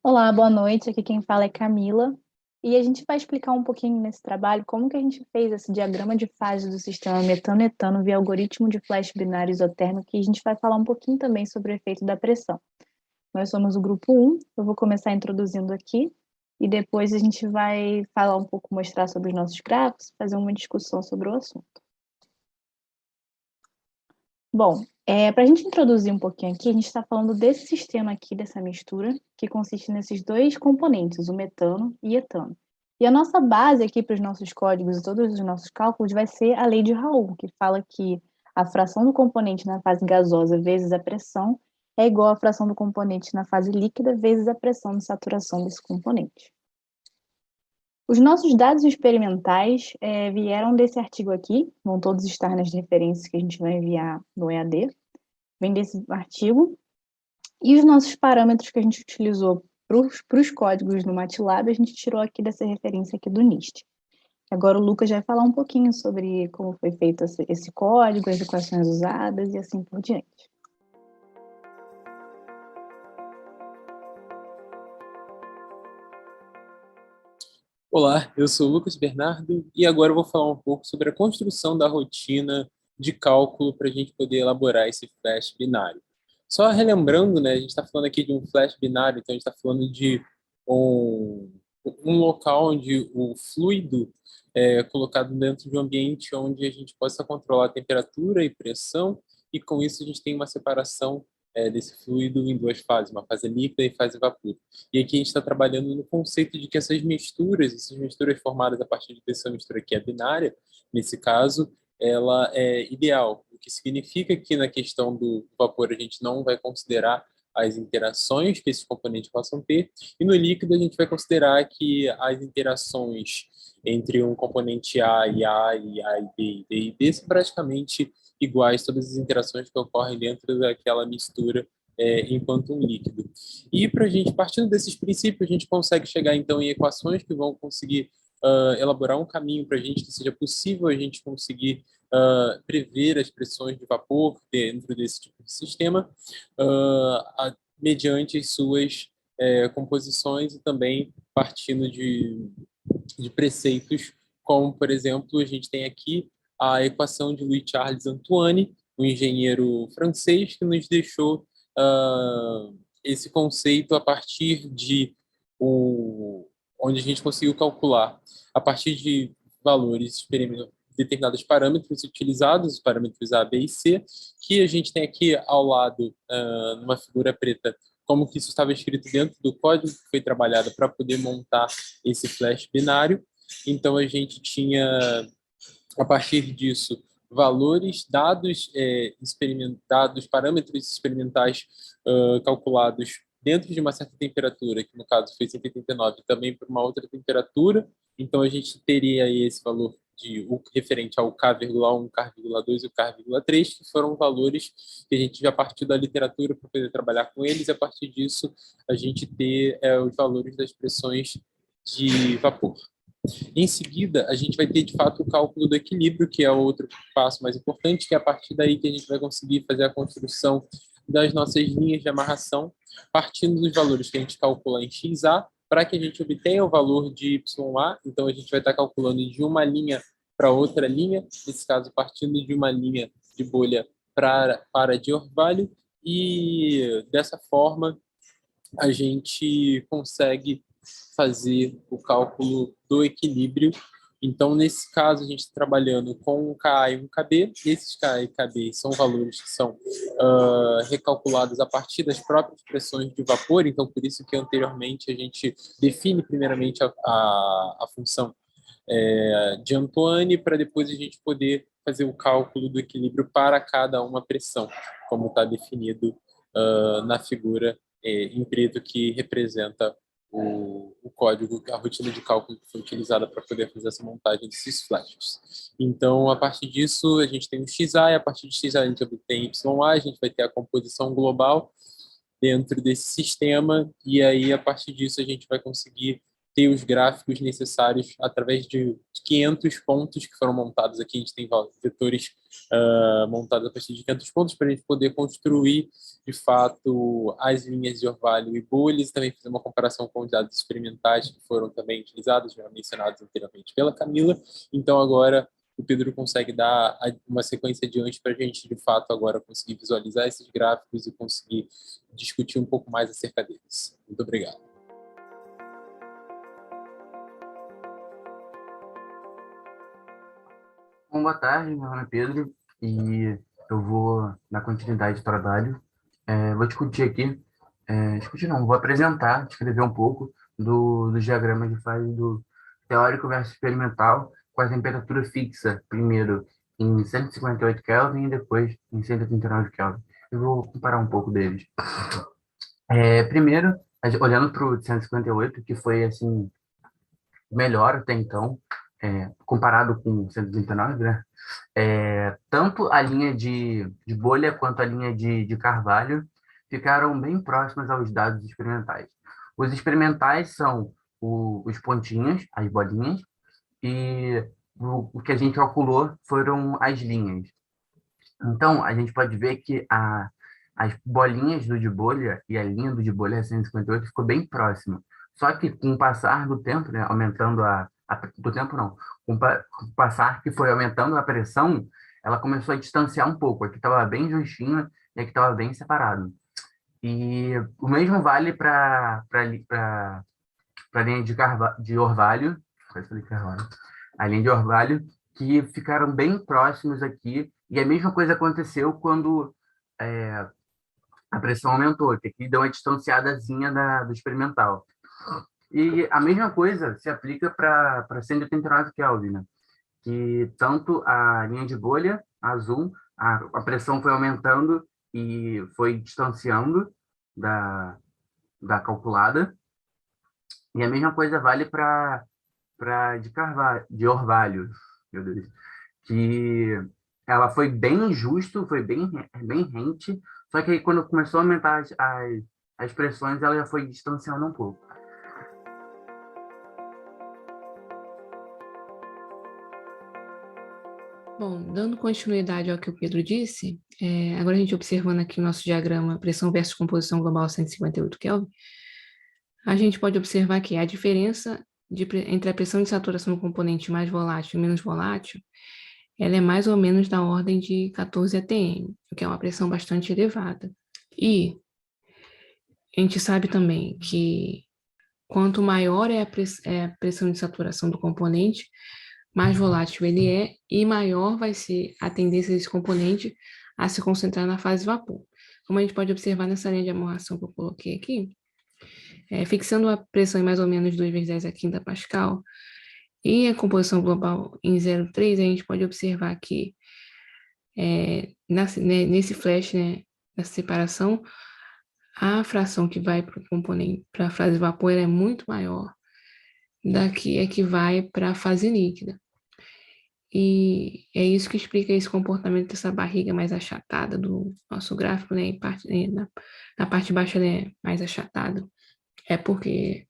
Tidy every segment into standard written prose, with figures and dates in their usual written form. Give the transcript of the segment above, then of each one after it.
Olá, boa noite. Aqui quem fala é Camila. E a gente vai explicar um pouquinho nesse trabalho como que a gente fez esse diagrama de fase do sistema metano-etano via algoritmo de flash binário isotermo, que a gente vai falar um pouquinho também sobre o efeito da pressão. Nós somos o grupo 1, eu vou começar introduzindo aqui, e depois a gente vai falar um pouco, mostrar sobre os nossos gráficos, fazer uma discussão sobre o assunto. Bom, para a gente introduzir um pouquinho aqui, a gente está falando desse sistema aqui, dessa mistura, que consiste nesses dois componentes, o metano e etano. E a nossa base aqui para os nossos códigos e todos os nossos cálculos vai ser a lei de Raoult, que fala que a fração do componente na fase gasosa vezes a pressão é igual à fração do componente na fase líquida vezes a pressão de saturação desse componente. Os nossos dados experimentais vieram desse artigo aqui, vão todos estar nas referências que a gente vai enviar no EAD, vem desse artigo, e os nossos parâmetros que a gente utilizou para os códigos no MATLAB, a gente tirou aqui dessa referência aqui do NIST. Agora o Lucas vai falar um pouquinho sobre como foi feito esse código, as equações usadas e assim por diante. Olá, eu sou o Lucas Bernardo e agora eu vou falar um pouco sobre a construção da rotina de cálculo para a gente poder elaborar esse flash binário. Só relembrando, né, a gente está falando aqui de um flash binário, então a gente está falando de um local onde o fluido é colocado dentro de um ambiente onde a gente possa controlar a temperatura e pressão, e com isso a gente tem uma separação desse fluido em duas fases, uma fase líquida e fase vapor. E aqui a gente está trabalhando no conceito de que essas misturas formadas a partir dessa mistura que é binária, nesse caso, ela é ideal, o que significa que na questão do vapor a gente não vai considerar as interações que esses componentes possam ter, e no líquido a gente vai considerar que as interações entre um componente A e A, e A e B, e B e B são praticamente iguais todas as interações que ocorrem dentro daquela mistura enquanto um líquido. E para a gente, partindo desses princípios, a gente consegue chegar então em equações que vão conseguir elaborar um caminho para a gente que seja possível a gente conseguir prever as pressões de vapor dentro desse tipo de sistema, mediante as suas composições e também partindo de preceitos, como, por exemplo, a gente tem aqui a equação de Louis Charles Antoine, um engenheiro francês que nos deixou esse conceito a partir de onde a gente conseguiu calcular a partir de valores determinados parâmetros utilizados, os parâmetros A, B e C, que a gente tem aqui ao lado, numa figura preta, como que isso estava escrito dentro do código que foi trabalhado para poder montar esse flash binário. Então a gente tinha, a partir disso, valores, dados, parâmetros experimentais calculados dentro de uma certa temperatura, que no caso foi 189, também para uma outra temperatura. Então a gente teria aí esse valor o referente ao K,1, K,2 e o K,3, que foram valores que a gente já partiu da literatura para poder trabalhar com eles, e a partir disso a gente ter os valores das pressões de vapor. Em seguida, a gente vai ter, de fato, o cálculo do equilíbrio, que é o outro passo mais importante, que é a partir daí que a gente vai conseguir fazer a construção das nossas linhas de amarração, partindo dos valores que a gente calcula em XA, para que a gente obtenha o valor de YA. Então, a gente vai estar calculando de uma linha para outra linha, nesse caso, partindo de uma linha de bolha para de orvalho, e dessa forma a gente consegue fazer o cálculo do equilíbrio. Então, nesse caso, a gente está trabalhando com um Ka e um Kb. Esses Ka e Kb são valores que são recalculados a partir das próprias pressões de vapor. Então, por isso que anteriormente a gente define primeiramente a função de Antoine, para depois a gente poder fazer o cálculo do equilíbrio para cada uma pressão, como está definido na figura em preto que representa o código, a rotina de cálculo que foi utilizada para poder fazer essa montagem desses flashes. Então, a partir disso, a gente tem o XA, e a partir de XA a gente obtém YA, a gente vai ter a composição global dentro desse sistema, e aí, a partir disso, a gente vai conseguir ter os gráficos necessários através de 500 pontos que foram montados aqui. A gente tem vetores montados a partir de 500 pontos para a gente poder construir, de fato, as linhas de orvalho e bolhas. Também fiz uma comparação com os dados experimentais que foram também utilizados, já mencionados anteriormente pela Camila. Então, agora, o Pedro consegue dar uma sequência adiante para a gente, de fato, agora conseguir visualizar esses gráficos e conseguir discutir um pouco mais acerca deles. Muito obrigado. Bom, boa tarde, meu nome é Pedro e eu vou dar continuidade ao trabalho. Vou discutir aqui, vou apresentar, descrever um pouco dos diagramas de fase do teórico versus experimental com a temperatura fixa, primeiro em 158 Kelvin e depois em 139 Kelvin. Eu vou comparar um pouco deles. Primeiro, olhando para o 158, que foi assim melhor até então, comparado com 139, né? Tanto a linha de bolha quanto a linha de Carvalho ficaram bem próximas aos dados experimentais. Os experimentais são os pontinhos, as bolinhas, e o que a gente calculou foram as linhas. Então, a gente pode ver que as bolinhas do de bolha e a linha do de bolha 158 ficou bem próxima. Só que com o passar do tempo, né, aumentando do tempo não, com o passar que foi aumentando a pressão, ela começou a distanciar um pouco. Aqui estava bem justinho e aqui estava bem separado. E o mesmo vale para a linha de orvalho, quase falei Carvalho, a linha de orvalho, que ficaram bem próximos aqui. E a mesma coisa aconteceu quando a pressão aumentou, que aqui deu uma distanciadazinha do experimental. E a mesma coisa se aplica para 189 Kelvin, né? Que tanto a linha de bolha azul, a pressão foi aumentando e foi distanciando da calculada. E a mesma coisa vale para de orvalho, meu Deus, que ela foi bem justo, foi bem rente, só que aí quando começou a aumentar as pressões, ela já foi distanciando um pouco. Bom, dando continuidade ao que o Pedro disse, agora a gente observando aqui o nosso diagrama pressão versus composição global 158 Kelvin, a gente pode observar que a diferença entre a pressão de saturação do componente mais volátil e menos volátil, ela é mais ou menos da ordem de 14 atm, o que é uma pressão bastante elevada. E a gente sabe também que quanto maior é a pressão de saturação do componente, mais volátil ele é e maior vai ser a tendência desse componente a se concentrar na fase vapor. Como a gente pode observar nessa linha de amorração que eu coloquei aqui, fixando a pressão em mais ou menos 2 vezes 10 a quinta pascal e a composição global em 0,3, a gente pode observar que nesse flash, né, nessa separação, a fração que vai para o componente, para a fase vapor, é muito maior da que vai para a fase líquida. E é isso que explica esse comportamento dessa barriga mais achatada do nosso gráfico, né? Na parte baixa ela é mais achatada. É porque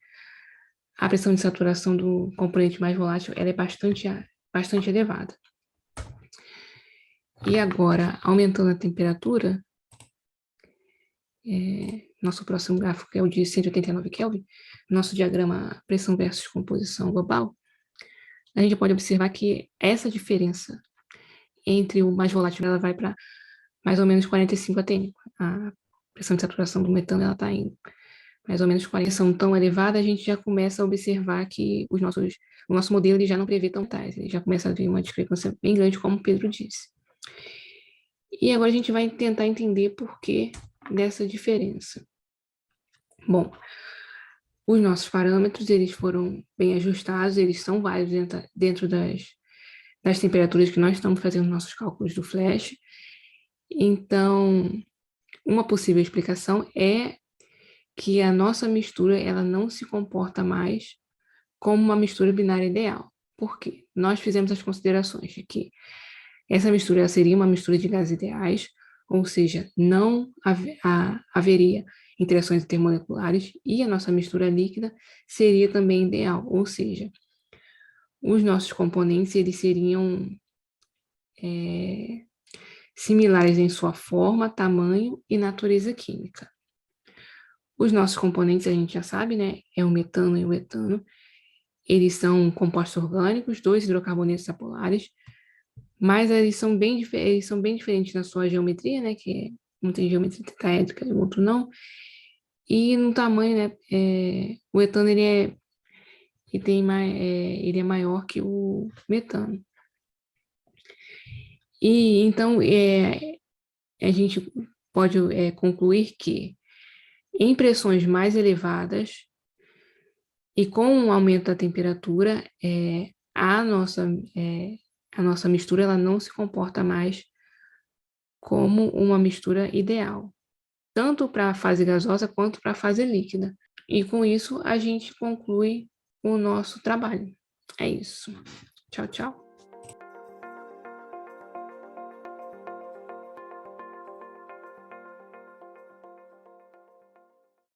a pressão de saturação do componente mais volátil ela é bastante elevada. E agora, aumentando a temperatura, nosso próximo gráfico é o de 189 Kelvin, nosso diagrama pressão versus composição global, a gente pode observar que essa diferença entre o mais volátil, ela vai para mais ou menos 45 atm. A pressão de saturação do metano, ela está em mais ou menos 40. São tão elevada, a gente já começa a observar que o nosso modelo ele já não prevê tão tais, ele já começa a ver uma discrepância bem grande, como o Pedro disse. E agora a gente vai tentar entender por que dessa diferença. Bom, os nossos parâmetros, eles foram bem ajustados, eles são válidos dentro das temperaturas que nós estamos fazendo nossos cálculos do flash. Então, uma possível explicação é que a nossa mistura, ela não se comporta mais como uma mistura binária ideal. Por quê? Nós fizemos as considerações de que essa mistura seria uma mistura de gases ideais, ou seja, não haveria interações intermoleculares, e a nossa mistura líquida seria também ideal, ou seja, os nossos componentes eles seriam similares em sua forma, tamanho e natureza química. Os nossos componentes, a gente já sabe, né? É o metano e o etano. Eles são compostos orgânicos, 2 hidrocarbonetos apolares, mas eles são bem diferentes na sua geometria, né? Que um tem geometria tetraédrica e o outro não. E no tamanho, né? O etano ele é maior que o metano. E então a gente pode concluir que em pressões mais elevadas e com um aumento da temperatura, a nossa mistura ela não se comporta mais como uma mistura ideal, tanto para a fase gasosa quanto para a fase líquida. E com isso a gente conclui o nosso trabalho. É isso. Tchau, tchau.